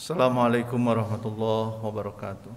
Assalamualaikum warahmatullahi wabarakatuh.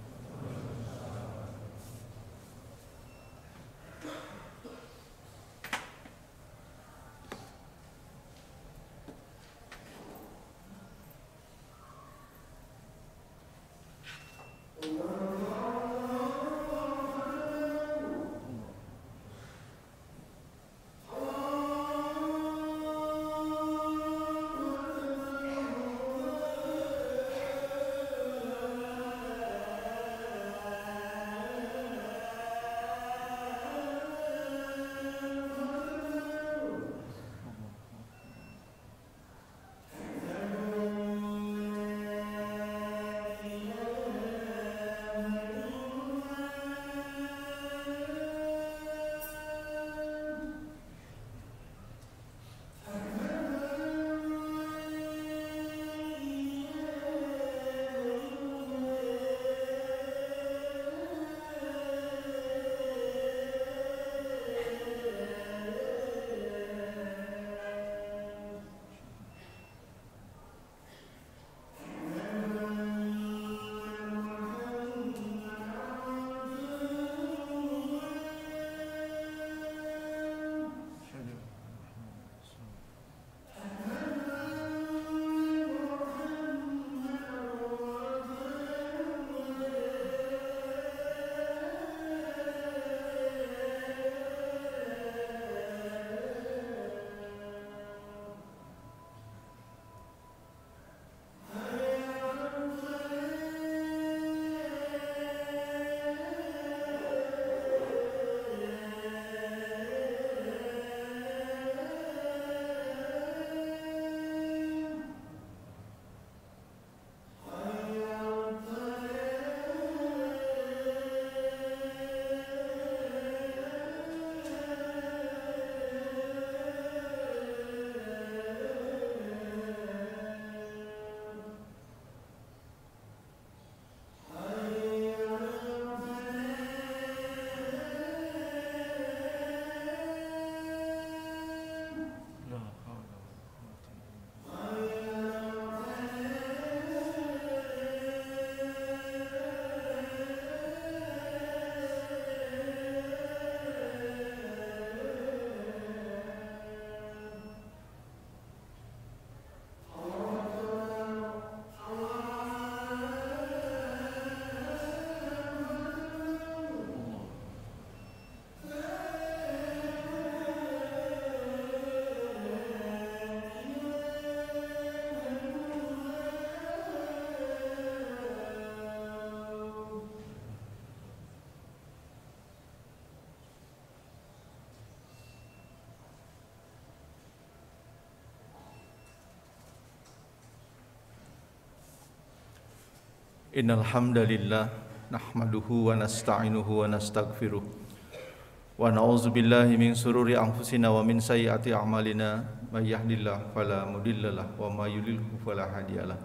Innal hamdalillah nahmaduhu wa nasta'inuhu wa nastaghfiruh wa na'udzu billahi min sururi anfusina wa min sayyiati a'malina may yahdihillahu fala mudhillalah wa may yudlilhu fala hadiyalah.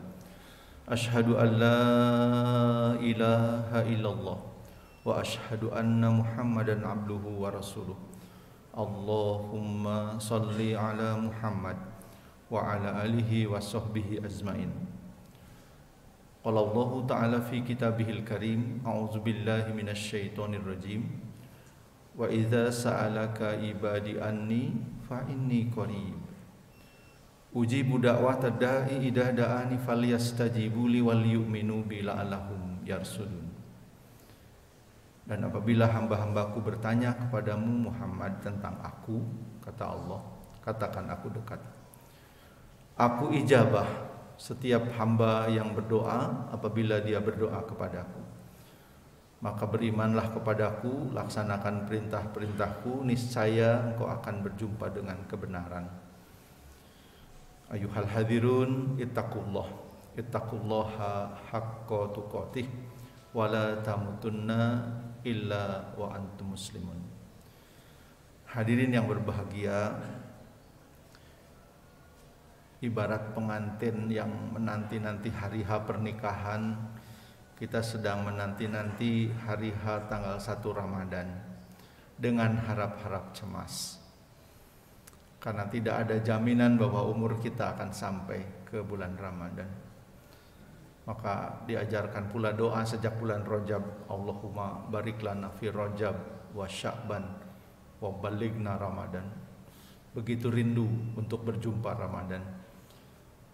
Asyhadu an la ilaha illallah wa asyhadu anna Muhammadan abduhu wa rasuluh. Allahumma shalli ala Muhammad wa ala alihi wa sahbihi ajmain. Qala Allah Ta'ala fi kitabihil karim, a'udzu billahi minasy syaithanir rajim. Wa idza sa'alaka ibadi anni fa inni qarib. Ujibu da'watad da'i idza da'ani falyastajibu li wal yu'minu bi la'allahum yarsudun. Dan apabila hamba-hambaku bertanya kepadamu Muhammad tentang aku, kata Allah, katakan aku dekat. Aku ijabah setiap hamba yang berdoa apabila dia berdoa kepadaku. Maka berimanlah kepadaku, laksanakan perintah-perintahku, niscaya engkau akan berjumpa dengan kebenaran. Ayuhal hadirun, ittaqullaha haqqa tuqatih wa la tamutunna illa wa antum muslimun. Hadirin yang berbahagia, ibarat pengantin yang menanti-nanti hari H pernikahan, kita sedang menanti-nanti hari H tanggal 1 Ramadan dengan harap-harap cemas. Karena tidak ada jaminan bahwa umur kita akan sampai ke bulan Ramadan. Maka diajarkan pula doa sejak bulan Rajab, Allahumma barik lana fi Rajab wa Sya'ban wa balighna Ramadan. Begitu rindu untuk berjumpa Ramadan.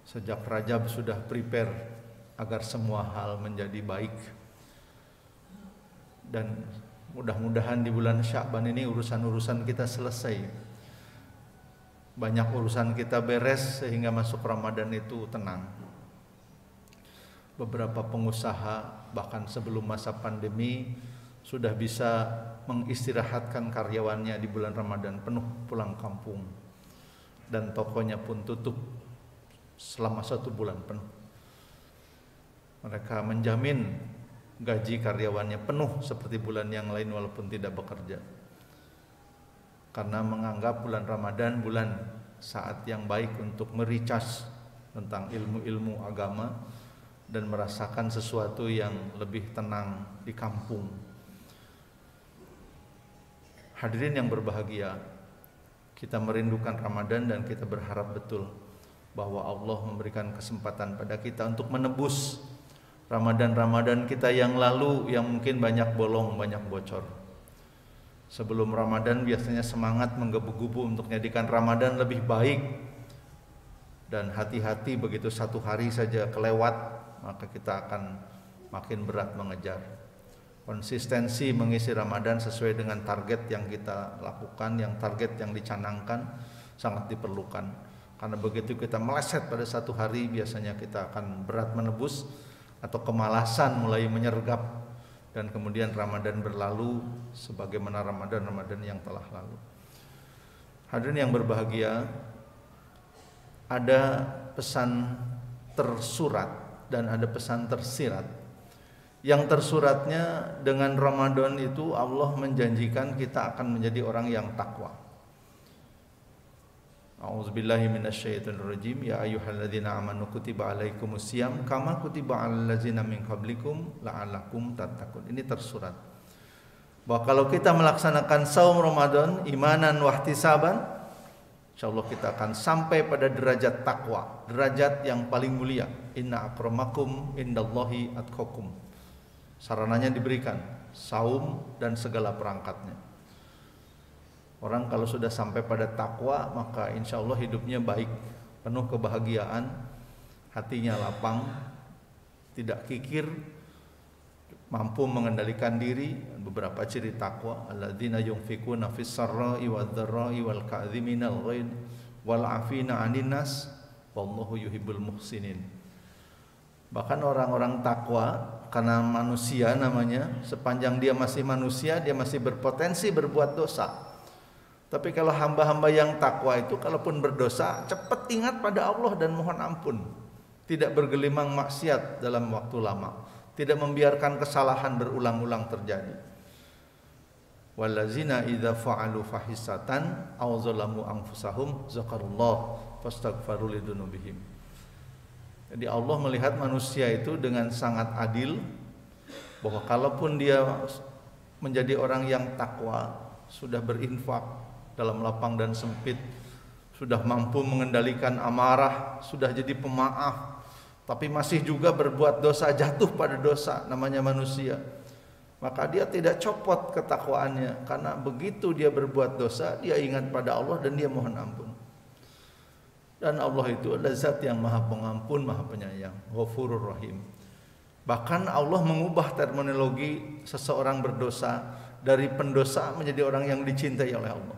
Sejak Rajab sudah prepare agar semua hal menjadi baik. Dan mudah-mudahan di bulan Sya'ban ini urusan-urusan kita selesai. Banyak urusan kita beres sehingga masuk Ramadan itu tenang. Beberapa pengusaha bahkan sebelum masa pandemi sudah bisa mengistirahatkan karyawannya di bulan Ramadan, penuh pulang kampung. Dan tokonya pun tutup selama 1 bulan penuh. Mereka menjamin gaji karyawannya penuh seperti bulan yang lain walaupun tidak bekerja. Karena menganggap bulan Ramadan bulan saat yang baik untuk mericas tentang ilmu-ilmu agama dan merasakan sesuatu yang lebih tenang di kampung. Hadirin yang berbahagia, kita merindukan Ramadan dan kita berharap betul bahwa Allah memberikan kesempatan pada kita untuk menebus Ramadan-Ramadan kita yang lalu yang mungkin banyak bolong, banyak bocor. Sebelum Ramadan biasanya semangat menggebu-gebu untuk menjadikan Ramadan lebih baik. Dan hati-hati begitu 1 hari saja kelewat, maka kita akan makin berat mengejar. Konsistensi mengisi Ramadan sesuai dengan target yang kita lakukan, yang target yang dicanangkan sangat diperlukan. Karena begitu kita meleset pada 1 hari, biasanya kita akan berat menebus atau kemalasan mulai menyergap, dan kemudian Ramadan berlalu sebagaimana Ramadan yang telah lalu. Hadirin yang berbahagia, ada pesan tersurat dan ada pesan tersirat. Yang tersuratnya, dengan Ramadan itu Allah menjanjikan kita akan menjadi orang yang takwa. A'udzubillahi minasyaitonirrajim. Ya ayyuhalladzina amanu kutiba alaikumusiyam kama kutiba alal ladzina min qablikum la'allakum tattaqun. Ini tersurat bahwa kalau kita melaksanakan saum Ramadan imanan wahtisaban, insyaallah kita akan sampai pada derajat takwa, derajat yang paling mulia. Inna akramakum indallahi atqakum. Sarananya diberikan, saum dan segala perangkatnya. Orang kalau sudah sampai pada takwa, maka insya Allah hidupnya baik, penuh kebahagiaan, hatinya lapang, tidak kikir, mampu mengendalikan diri. Beberapa ciri takwa, alladzina yunfikuna fis sarra'i wadh-dharra'i wal kadhiminal ghaidh wal 'afina 'anil nas wallahu yuhibbul muhsinin. Bahkan orang-orang takwa, karena manusia namanya, sepanjang dia masih manusia, dia masih berpotensi berbuat dosa. Tapi kalau hamba-hamba yang takwa itu, kalaupun berdosa, cepat ingat pada Allah dan mohon ampun. Tidak bergelimang maksiat dalam waktu lama, tidak membiarkan kesalahan berulang-ulang terjadi. Wallazina idza fa'alu fahisatan aw zalamu anfusahum zakarullah fastaghfaru lidzunubihim. Jadi Allah melihat manusia itu dengan sangat adil, bahwa kalaupun dia menjadi orang yang takwa, sudah berinfak dalam lapang dan sempit, sudah mampu mengendalikan amarah, sudah jadi pemaaf, tapi masih juga berbuat dosa, jatuh pada dosa, namanya manusia, maka dia tidak copot ketakwaannya, karena begitu dia berbuat dosa, dia ingat pada Allah dan dia mohon ampun. Dan Allah itu adalah zat yang maha pengampun, maha penyayang, Ghafurur Rahim. Bahkan Allah mengubah terminologi seseorang berdosa dari pendosa menjadi orang yang dicintai oleh Allah.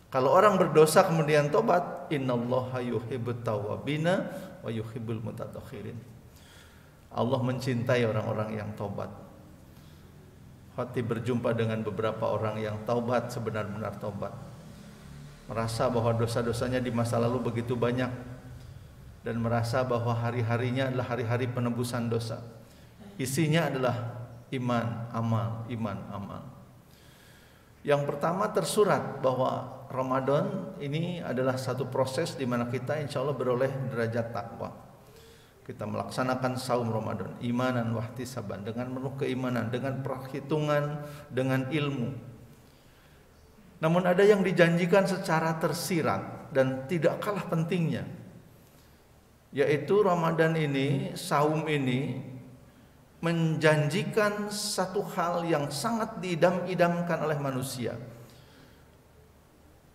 Kalau orang berdosa kemudian tobat, innallaha yuhibbut tawwabina wa yuhibbul mutatahhirin. Allah mencintai orang-orang yang tobat. Hati berjumpa dengan beberapa orang yang taubat, sebenar-benar taubat, merasa bahwa dosa-dosanya di masa lalu begitu banyak, dan merasa bahwa hari-harinya adalah hari-hari penebusan dosa. Isinya adalah iman, amal, iman, amal. Yang pertama tersurat bahwa Ramadan ini adalah satu proses di mana kita insya Allah beroleh derajat takwa. Kita melaksanakan saum Ramadan imanan wahtisaban, dengan penuh keimanan, dengan perhitungan, dengan ilmu. Namun ada yang dijanjikan secara tersirat dan tidak kalah pentingnya, yaitu Ramadan ini, saum ini menjanjikan satu hal yang sangat diidam-idamkan oleh manusia,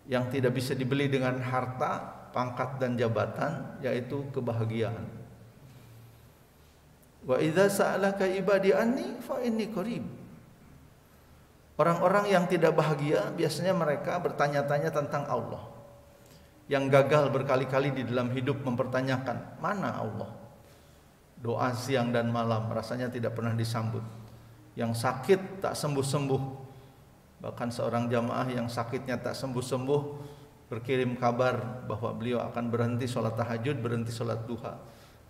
yang tidak bisa dibeli dengan harta, pangkat dan jabatan, yaitu kebahagiaan. Wa idza sa'alaka ibadi anni fa inni qarib. Orang-orang yang tidak bahagia biasanya mereka bertanya-tanya tentang Allah. Yang gagal berkali-kali di dalam hidup mempertanyakan, mana Allah? Doa siang dan malam rasanya tidak pernah disambut. Yang sakit tak sembuh-sembuh. Bahkan seorang jamaah yang sakitnya tak sembuh-sembuh berkirim kabar bahwa beliau akan berhenti sholat tahajud, berhenti sholat duha,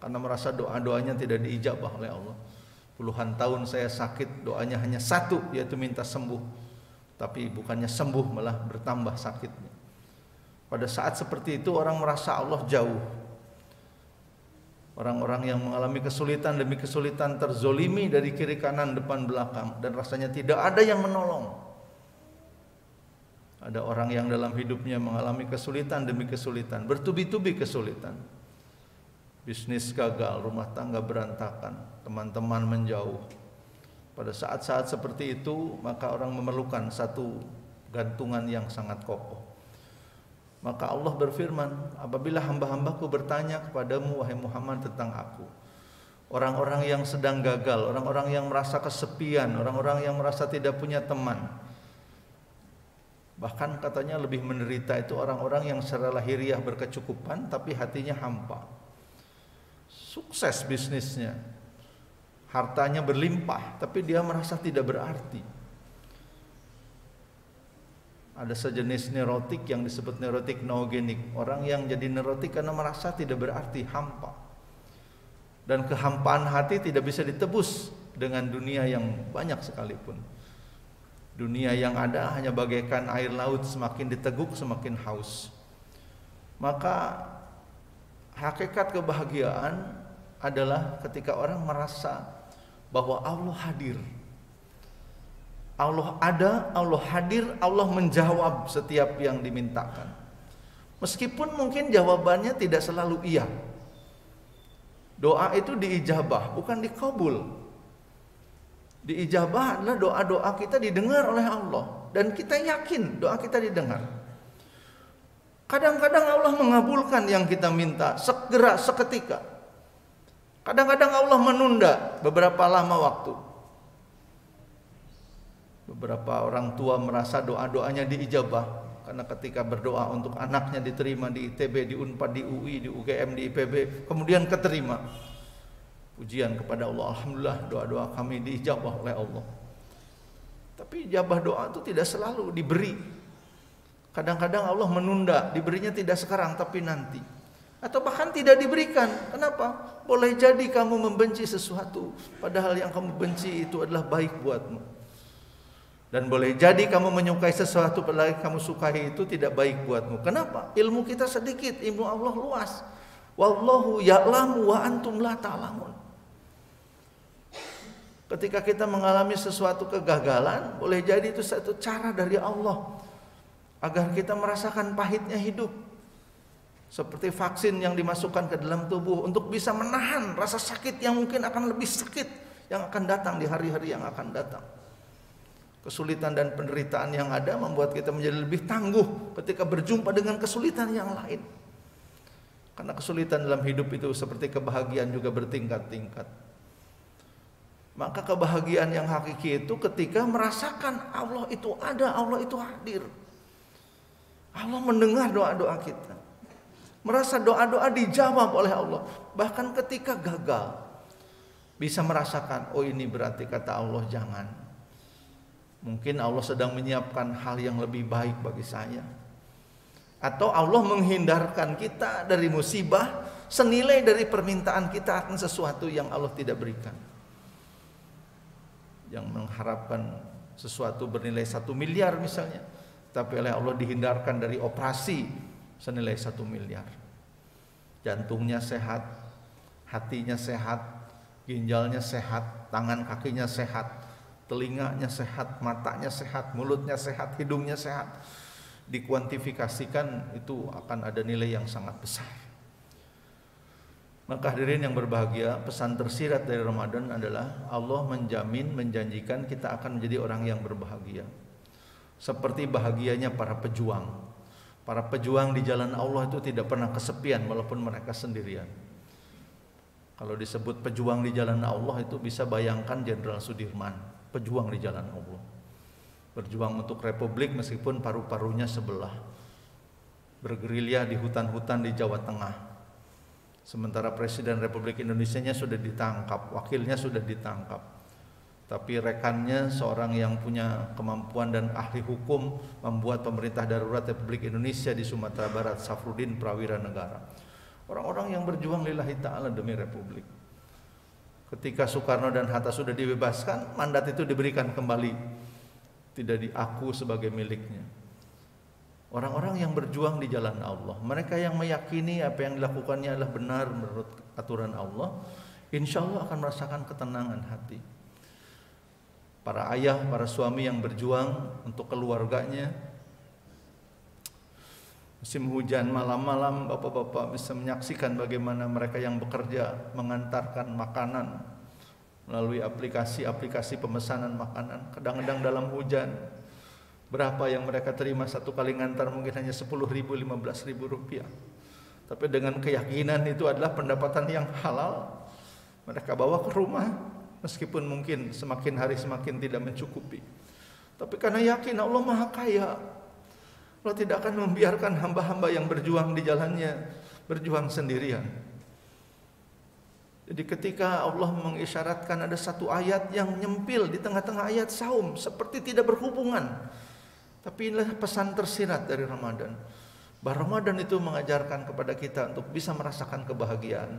karena merasa doa-doanya tidak diijabah oleh Allah. Puluhan tahun saya sakit, doanya hanya satu, yaitu minta sembuh. Tapi bukannya sembuh, malah bertambah sakitnya. Pada saat seperti itu orang merasa Allah jauh. Orang-orang yang mengalami kesulitan demi kesulitan, terzolimi dari kiri kanan depan belakang, dan rasanya tidak ada yang menolong. Ada orang yang dalam hidupnya mengalami kesulitan demi kesulitan, bertubi-tubi kesulitan. Bisnis gagal, rumah tangga berantakan, teman-teman menjauh. Pada saat-saat seperti itu, maka orang memerlukan satu gantungan yang sangat kokoh. Maka Allah berfirman, apabila hamba-hambaku bertanya kepadamu wahai Muhammad tentang aku, orang-orang yang sedang gagal, orang-orang yang merasa kesepian, orang-orang yang merasa tidak punya teman, bahkan katanya lebih menderita itu orang-orang yang secara lahiriah berkecukupan tapi hatinya hampa. Sukses bisnisnya, hartanya berlimpah, tapi dia merasa tidak berarti. Ada sejenis neurotik yang disebut neurotik noogenik. Orang yang jadi neurotik karena merasa tidak berarti, hampa. Dan kehampaan hati tidak bisa ditebus dengan dunia yang banyak sekalipun. Dunia yang ada hanya bagaikan air laut, semakin diteguk semakin haus. Maka hakikat kebahagiaan adalah ketika orang merasa bahwa Allah hadir. Allah ada, Allah hadir, Allah menjawab setiap yang dimintakan. Meskipun mungkin jawabannya tidak selalu iya. Doa itu diijabah, bukan dikabul. Diijabah adalah doa-doa kita didengar oleh Allah, dan kita yakin doa kita didengar. Kadang-kadang Allah mengabulkan yang kita minta segera, seketika. Kadang-kadang Allah menunda beberapa lama waktu. Beberapa orang tua merasa doa-doanya diijabah karena ketika berdoa untuk anaknya diterima di ITB, di Unpad, di UI, di UGM, di IPB, kemudian keterima. Pujian kepada Allah, alhamdulillah doa-doa kami diijabah oleh Allah. Tapi ijabah doa itu tidak selalu diberi. Kadang-kadang Allah menunda, diberinya tidak sekarang tapi nanti. Atau bahkan tidak diberikan. Kenapa? Boleh jadi kamu membenci sesuatu, padahal yang kamu benci itu adalah baik buatmu. Dan boleh jadi kamu menyukai sesuatu padahal kamu sukai itu tidak baik buatmu. Kenapa? Ilmu kita sedikit, ilmu Allah luas. Wallahu ya'lamu wa antum la ta'lamun. Ketika kita mengalami sesuatu kegagalan, boleh jadi itu satu cara dari Allah agar kita merasakan pahitnya hidup. Seperti vaksin yang dimasukkan ke dalam tubuh untuk bisa menahan rasa sakit yang mungkin akan lebih sakit yang akan datang di hari-hari yang akan datang. Kesulitan dan penderitaan yang ada membuat kita menjadi lebih tangguh ketika berjumpa dengan kesulitan yang lain. Karena kesulitan dalam hidup itu seperti kebahagiaan juga bertingkat-tingkat. Maka kebahagiaan yang hakiki itu ketika merasakan Allah itu ada, Allah itu hadir. Allah mendengar doa-doa kita. Merasa doa-doa dijawab oleh Allah. Bahkan ketika gagal, bisa merasakan, oh ini berarti kata Allah jangan. Mungkin Allah sedang menyiapkan hal yang lebih baik bagi saya. Atau Allah menghindarkan kita dari musibah senilai dari permintaan kita akan sesuatu yang Allah tidak berikan. Yang mengharapkan sesuatu bernilai 1 miliar misalnya, tapi oleh Allah dihindarkan dari operasi senilai 1 miliar. Jantungnya sehat, hatinya sehat, ginjalnya sehat, tangan kakinya sehat, telinganya sehat, matanya sehat, mulutnya sehat, hidungnya sehat. Dikuantifikasikan itu akan ada nilai yang sangat besar. Maka hadirin yang berbahagia, pesan tersirat dari Ramadan adalah Allah menjanjikan kita akan menjadi orang yang berbahagia. Seperti bahagianya para pejuang. Para pejuang di jalan Allah itu tidak pernah kesepian walaupun mereka sendirian. Kalau disebut pejuang di jalan Allah itu bisa bayangkan Jenderal Sudirman, pejuang di jalan Allah. Berjuang untuk republik meskipun paru-parunya sebelah. Bergerilya di hutan-hutan di Jawa Tengah. Sementara Presiden Republik Indonesia-nya sudah ditangkap, wakilnya sudah ditangkap. Tapi rekannya seorang yang punya kemampuan dan ahli hukum membuat pemerintah darurat Republik Indonesia di Sumatera Barat, Safruddin Prawira Negara. Orang-orang yang berjuang lillahi ta'ala demi Republik. Ketika Soekarno dan Hatta sudah dibebaskan, mandat itu diberikan kembali. Tidak diaku sebagai miliknya. Orang-orang yang berjuang di jalan Allah, mereka yang meyakini apa yang dilakukannya adalah benar menurut aturan Allah, insya Allah akan merasakan ketenangan hati. Para ayah, para suami yang berjuang untuk keluarganya, musim hujan malam-malam bapak-bapak bisa menyaksikan bagaimana mereka yang bekerja mengantarkan makanan melalui aplikasi pemesanan makanan, kadang-kadang dalam hujan. Berapa yang mereka terima satu kali ngantar mungkin hanya 10.000, 15.000 rupiah. Tapi dengan keyakinan itu adalah pendapatan yang halal, mereka bawa ke rumah meskipun mungkin semakin hari semakin tidak mencukupi. Tapi karena yakin Allah Maha Kaya, Allah tidak akan membiarkan hamba-hamba yang berjuang di jalannya berjuang sendirian. Jadi ketika Allah mengisyaratkan ada satu ayat yang nyempil di tengah-tengah ayat saum seperti tidak berhubungan. Tapi inilah pesan tersirat dari Ramadan. Bahwa Ramadan itu mengajarkan kepada kita untuk bisa merasakan kebahagiaan.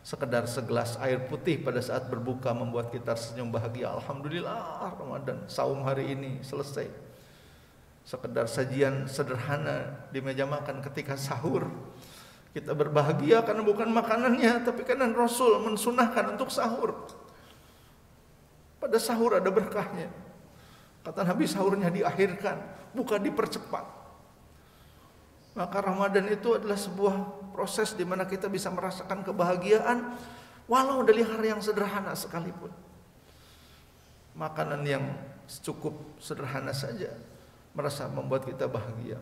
Sekedar segelas air putih pada saat berbuka membuat kita senyum bahagia. Alhamdulillah Ramadan, saum hari ini selesai. Sekedar sajian sederhana di meja makan ketika sahur. Kita berbahagia karena bukan makanannya, tapi karena Rasul mensunahkan untuk sahur. Pada sahur ada berkahnya. Kata Nabi, sahurnya diakhirkan, bukan dipercepat. Maka Ramadan itu adalah sebuah proses di mana kita bisa merasakan kebahagiaan walau dari hal yang sederhana sekalipun. Makanan yang cukup sederhana saja merasa membuat kita bahagia.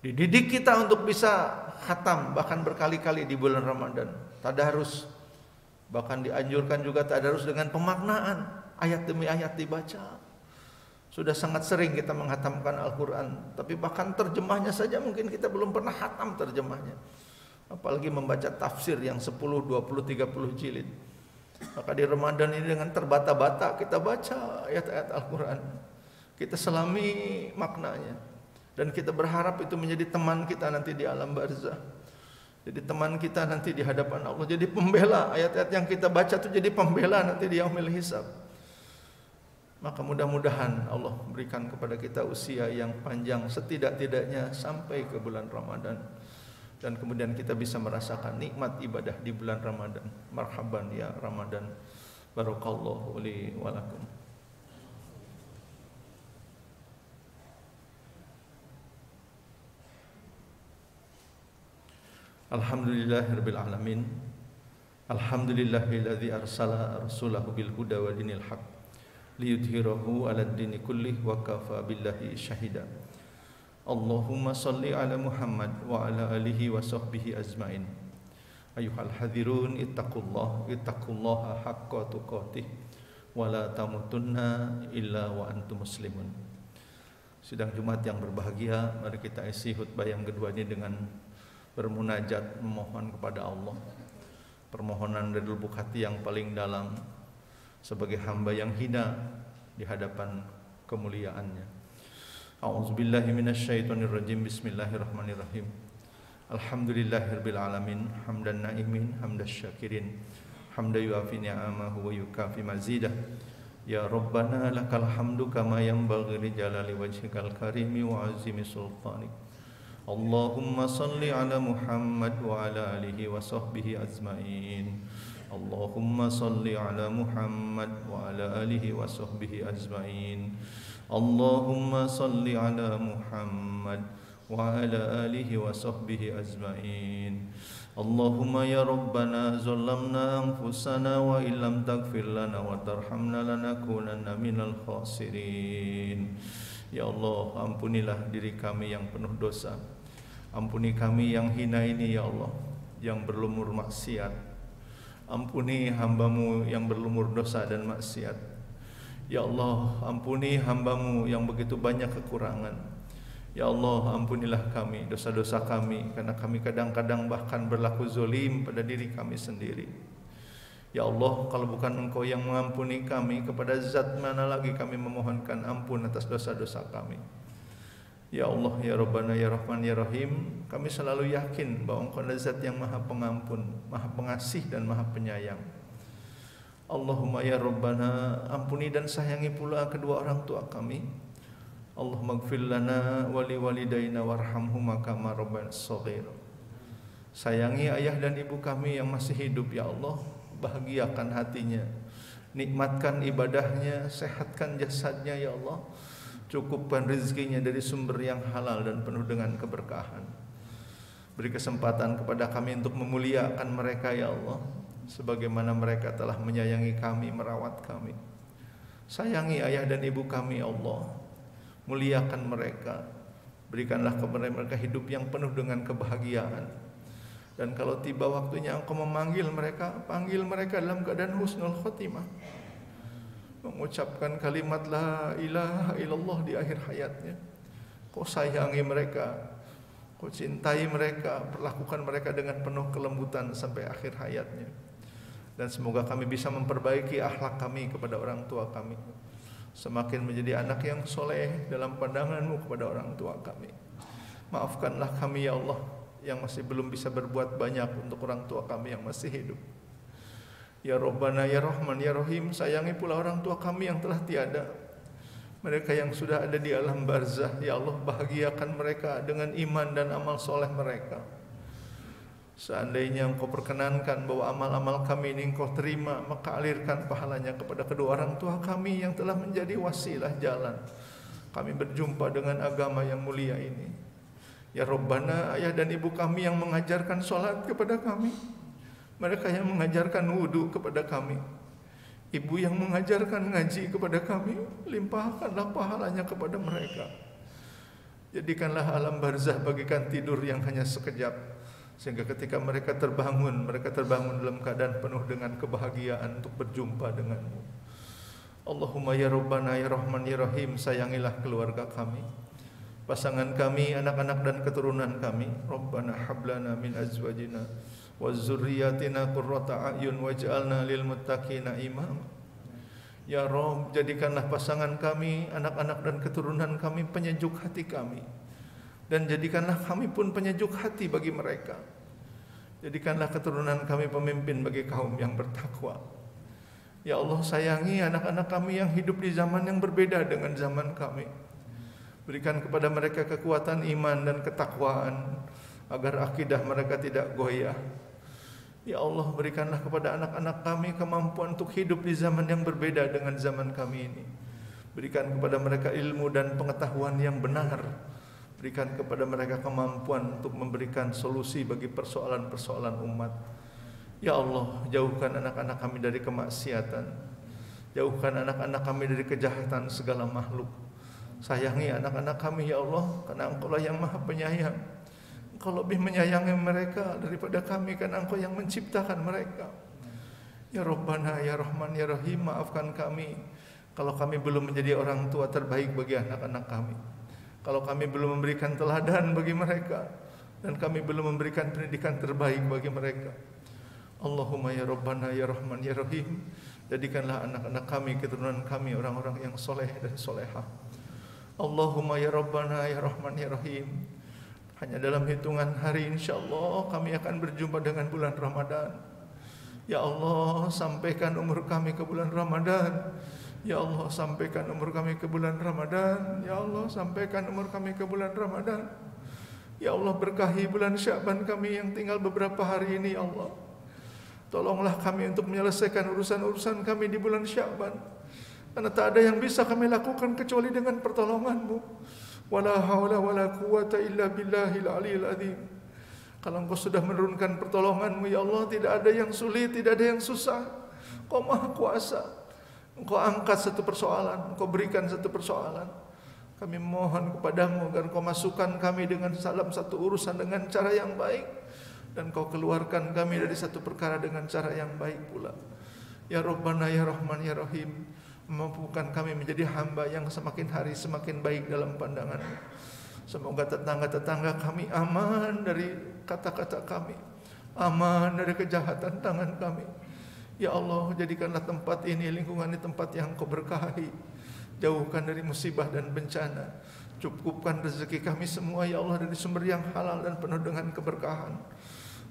Dididik kita untuk bisa khatam bahkan berkali-kali di bulan Ramadan. Tadarus, bahkan dianjurkan juga tadarus dengan pemaknaan. Ayat demi ayat dibaca. Sudah sangat sering kita menghatamkan Al-Quran, tapi bahkan terjemahnya saja mungkin kita belum pernah hatam terjemahnya. Apalagi membaca tafsir yang 10, 20, 30 jilid. Maka di Ramadan ini dengan terbata-bata kita baca ayat-ayat Al-Quran. Kita selami maknanya. Dan kita berharap itu menjadi teman kita nanti di alam barzah. Jadi teman kita nanti di hadapan Allah. Jadi pembela, ayat-ayat yang kita baca itu jadi pembela nanti di yaumil hisab. Maka mudah-mudahan Allah berikan kepada kita usia yang panjang setidak-tidaknya sampai ke bulan Ramadan. Dan kemudian kita bisa merasakan nikmat ibadah di bulan Ramadan. Marhaban ya Ramadan. Barakallahu li wa lakum. Alhamdulillahirabbil alamin. Alhamdulillahilladzi arsala rasulahu bil huda wa dinil haqq liyudhhirahu 'alad dini kullih wa kafa billahi syahida. Allahumma salli ala Muhammad wa ala alihi wa sahbihi azmain. Ayuhal hadirun ittaqullaha haqqa tuqatih wa la tamutunna illa wa antum muslimun. Sidang Jumat yang berbahagia, mari kita isi khutbah yang kedua ini dengan bermunajat memohon kepada Allah. Permohonan dari lubuk hati yang paling dalam sebagai hamba yang hina di hadapan kemuliaannya. A'udzubillahi minasyaitonirrajim. Bismillahirrahmanirrahim. Alhamdulillahirabbil alamin, hamdan na'imin, hamdasy syakirin, hamda yuafi ni'amahu wa yukafi mazidah. Ya Rabbana lakal hamdu kama yanbaghi li jalali wajhikal karimi wa azimi sultanik. Allahumma salli ala Muhammad wa ala alihi wa sahbihi azmain. Allahumma salli ala Muhammad wa ala alihi wa sahbihi ajma'in. Allahumma salli ala Muhammad wa ala alihi wa sahbihi ajma'in. Allahumma ya Rabbana zalamna anfusana wa illam taghfir lana wa tarhamna lanakunanna minal khasirin. Ya Allah, ampunilah diri kami yang penuh dosa. Ampuni kami yang hina ini ya Allah, yang berlumur maksiat. Ampuni hamba-Mu yang berlumur dosa dan maksiat. Ya Allah, ampuni hamba-Mu yang begitu banyak kekurangan. Ya Allah, ampunilah kami dosa-dosa kami, karena kami kadang-kadang bahkan berlaku zalim pada diri kami sendiri. Ya Allah, kalau bukan Engkau yang mengampuni kami, kepada zat mana lagi kami memohonkan ampun atas dosa-dosa kami. Ya Allah, ya Rabbana, ya Rahman, ya Rahim, kami selalu yakin bahwa Engkau adalah zat yang maha pengampun, maha pengasih dan maha penyayang. Allahumma ya Rabbana, ampuni dan sayangi pula kedua orang tua kami. Allahumma ighfir lana wa li walidayna warhamhuma kama rabbayana shaghira. Sayangi ayah dan ibu kami yang masih hidup ya Allah, bahagiakan hatinya, nikmatkan ibadahnya, sehatkan jasadnya ya Allah, cukupkan rezekinya dari sumber yang halal dan penuh dengan keberkahan. Beri kesempatan kepada kami untuk memuliakan mereka ya Allah, sebagaimana mereka telah menyayangi kami, merawat kami. Sayangi ayah dan ibu kami ya Allah, muliakan mereka, berikanlah kepada mereka hidup yang penuh dengan kebahagiaan. Dan kalau tiba waktunya Engkau memanggil mereka, panggil mereka dalam keadaan husnul khotimah, mengucapkan kalimat la ilaha illallah di akhir hayatnya. Kau sayangi mereka, Kau cintai mereka, perlakukan mereka dengan penuh kelembutan sampai akhir hayatnya. Dan semoga kami bisa memperbaiki akhlak kami kepada orang tua kami, semakin menjadi anak yang soleh dalam pandangan-Mu kepada orang tua kami. Maafkanlah kami ya Allah, yang masih belum bisa berbuat banyak untuk orang tua kami yang masih hidup. Ya Rabbana, ya Rahman, ya Rahim, sayangi pula orang tua kami yang telah tiada, mereka yang sudah ada di alam barzah. Ya Allah, bahagiakan mereka dengan iman dan amal soleh mereka. Seandainya Engkau perkenankan bahwa amal-amal kami ini Engkau terima, maka alirkan pahalanya kepada kedua orang tua kami yang telah menjadi wasilah jalan kami berjumpa dengan agama yang mulia ini. Ya Rabbana, ayah dan ibu kami yang mengajarkan sholat kepada kami, mereka yang mengajarkan wudu kepada kami, ibu yang mengajarkan ngaji kepada kami, limpahkanlah pahalanya kepada mereka. Jadikanlah alam barzah bagikan tidur yang hanya sekejap, sehingga ketika mereka terbangun dalam keadaan penuh dengan kebahagiaan untuk berjumpa denganmu. Allahumma ya Rabbana, ya Rahman, ya Rahim, sayangilah keluarga kami, pasangan kami, anak-anak dan keturunan kami. Rabbana hablana min azwajina wa zurriyatina qurrata a'yun waj'alna lil muttaqina imam. Ya Rabb, jadikanlah pasangan kami, anak-anak dan keturunan kami penyejuk hati kami, dan jadikanlah kami pun penyejuk hati bagi mereka. Jadikanlah keturunan kami pemimpin bagi kaum yang bertakwa. Ya Allah, sayangi anak-anak kami yang hidup di zaman yang berbeda dengan zaman kami. Berikan kepada mereka kekuatan iman dan ketakwaan, agar akidah mereka tidak goyah. Ya Allah, berikanlah kepada anak-anak kami kemampuan untuk hidup di zaman yang berbeda dengan zaman kami ini. Berikan kepada mereka ilmu dan pengetahuan yang benar. Berikan kepada mereka kemampuan untuk memberikan solusi bagi persoalan-persoalan umat. Ya Allah, jauhkan anak-anak kami dari kemaksiatan, jauhkan anak-anak kami dari kejahatan segala makhluk. Sayangi anak-anak kami ya Allah, karena Engkau lah yang maha penyayang. Engkau lebih menyayangi mereka daripada kami, karena Engkau yang menciptakan mereka. Ya Rabbana, ya Rahman, ya Rahim, maafkan kami kalau kami belum menjadi orang tua terbaik bagi anak-anak kami, kalau kami belum memberikan teladan bagi mereka, dan kami belum memberikan pendidikan terbaik bagi mereka. Allahumma ya Rabbana, ya Rahman, ya Rahim, jadikanlah anak-anak kami, keturunan kami orang-orang yang soleh dan solehah. Allahumma ya Rabbana, ya Rahman, ya Rahim, hanya dalam hitungan hari insyaAllah kami akan berjumpa dengan bulan Ramadan. Ya Allah, sampaikan umur kami ke bulan Ramadan. Ya Allah, sampaikan umur kami ke bulan Ramadan. Ya Allah, sampaikan umur kami ke bulan Ramadan. Ya Allah, berkahi bulan Sya'ban kami yang tinggal beberapa hari ini. Ya Allah, tolonglah kami untuk menyelesaikan urusan-urusan kami di bulan Sya'ban, karena tak ada yang bisa kami lakukan kecuali dengan pertolongan-Mu. Wala haula wala quwata illa billahil aliyil azim. Kalau Engkau sudah menurunkan pertolongan-Mu ya Allah, tidak ada yang sulit, tidak ada yang susah. Engkau Maha Kuasa. Engkau angkat satu persoalan, Engkau berikan satu persoalan. Kami mohon kepadamu agar Engkau masukkan kami dengan dalam satu urusan dengan cara yang baik, dan Engkau keluarkan kami dari satu perkara dengan cara yang baik pula. Ya Rabbana ya Rahman ya Rahim, mampukan kami menjadi hamba yang semakin hari semakin baik dalam pandangan. Semoga tetangga-tetangga kami aman dari kata-kata kami, aman dari kejahatan tangan kami. Ya Allah, jadikanlah tempat ini, lingkungan ini tempat yang Kau berkahi. Jauhkan dari musibah dan bencana. Cukupkan rezeki kami semua ya Allah dari sumber yang halal dan penuh dengan keberkahan.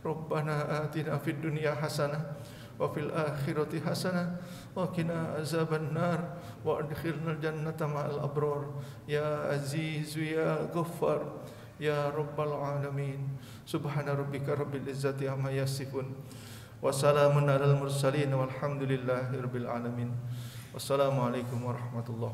Rabbana atina fid dunya hasanah wa fil akhirati hasanah wa qina azabannar wa adkhilnal jannata ma'al abrar ya aziz ya ghaffar ya rabbal alamin. Subhana rabbika rabbil izzati amma yasifun wa salamun alal mursalin walhamdulillahi rabbil alamin. Wassalamualaikum warahmatullahi